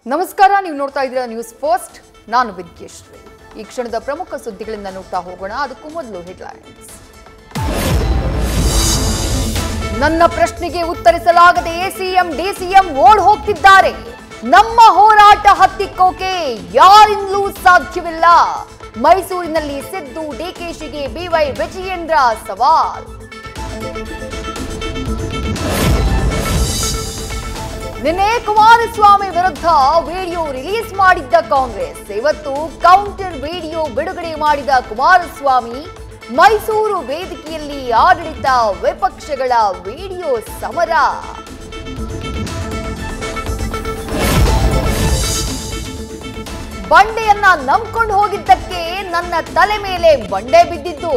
ನಮಸ್ಕಾರ, ನೀವು ನೋಡ್ತಾ ಇದ್ದೀರಾ ನ್ಯೂಸ್ ಫಸ್ಟ್. ನಾನು ವಿದ್ಯೇಶ್ವರಿ. ಈ ಕ್ಷಣದ ಪ್ರಮುಖ ಸುದ್ದಿಗಳಿಂದ ನೋಡ್ತಾ ಹೋಗೋಣ. ಅದಕ್ಕೂ ಮೊದಲು ಹೆಡ್ಲೈನ್ಸ್. ನನ್ನ ಪ್ರಶ್ನೆಗೆ ಉತ್ತರಿಸಲಾಗದೆ ಸಿಎಂ ಡಿಸಿಎಂ ಓಡ್ ಹೋಗ್ತಿದ್ದಾರೆ. ನಮ್ಮ ಹೋರಾಟ ಹತ್ತಿಕ್ಕೋಕೆ ಯಾರಿಂದಲೂ ಸಾಧ್ಯವಿಲ್ಲ. ಮೈಸೂರಿನಲ್ಲಿ ಸಿದ್ದು ಡಿಕೆಶಿಗೆ ಬಿವೈ ವಿಜಯೇಂದ್ರ ಸವಾಲ್. ನಿನ್ನೆ ಕುಮಾರಸ್ವಾಮಿ ವಿರುದ್ಧ ವಿಡಿಯೋ ರಿಲೀಸ್ ಮಾಡಿದ್ದ ಕಾಂಗ್ರೆಸ್ ಇವತ್ತು ಕೌಂಟರ್ ವಿಡಿಯೋ ಬಿಡುಗಡೆ ಮಾಡಿದ ಕುಮಾರಸ್ವಾಮಿ. ಮೈಸೂರು ವೇದಿಕೆಯಲ್ಲಿ ಆಡಳಿತ ವಿಪಕ್ಷಗಳ ವಿಡಿಯೋ ಸಮರ. ಬಂಡೆಯನ್ನ ನಂಬ್ಕೊಂಡು ಹೋಗಿದ್ದಕ್ಕೆ ನನ್ನ ತಲೆ ಮೇಲೆ ಬಂಡೆ ಬಿದ್ದಿದ್ದು.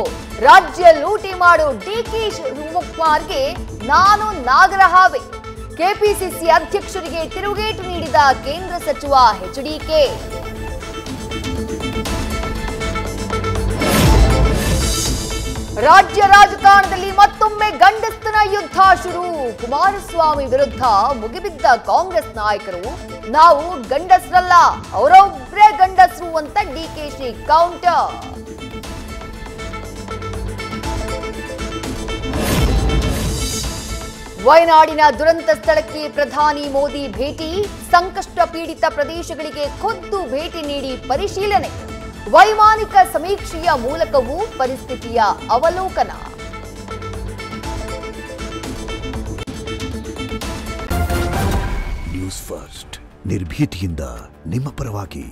ರಾಜ್ಯ ಲೂಟಿ ಮಾಡೋ ಡಿಕೆ ಶಿವಕುಮಾರ್ಗೆ ನಾನು ನಾಗರಹಾವೆ. ಕೆಪಿಸಿಸಿ ಅಧ್ಯಕ್ಷರಿಗೆ ತಿರುಗೇಟು ನೀಡಿದ ಕೇಂದ್ರ ಸಚಿವ ಎಚ್ಡಿಕೆ. ರಾಜ್ಯ ರಾಜಕಾರಣದಲ್ಲಿ ಮತ್ತೊಮ್ಮೆ ಗಂಡಸ್ತನ ಯುದ್ಧ ಶುರು. ಕುಮಾರಸ್ವಾಮಿ ವಿರುದ್ಧ ಮುಗಿಬಿದ್ದ ಕಾಂಗ್ರೆಸ್ ನಾಯಕರು ನಾವು ಗಂಡಸರಲ್ಲ, ಅವರೊಬ್ಬರೇ ಗಂಡಸರು ಅಂತ ಡಿಕೆಶಿ ಕೌಂಟರ್. ವಯನಾಡಿನ ದುರಂತ ಸ್ಥಳಕ್ಕೆ ಪ್ರಧಾನಿ ಮೋದಿ ಭೇಟಿ. ಸಂಕಷ್ಟ ಪೀಡಿತ ಪ್ರದೇಶಗಳಿಗೆ ಖುದ್ದು ಭೇಟಿ ನೀಡಿ ಪರಿಶೀಲನೆ. ವೈಮಾನಿಕ ಸಮೀಕ್ಷೆಯ ಮೂಲಕವೂ ಪರಿಸ್ಥಿತಿಯ ಅವಲೋಕನ. ನ್ಯೂಸ್ ಫಸ್ಟ್, ನಿರ್ಭೀತಿಯಿಂದ ನಿಮ್ಮ ಪರವಾಗಿ.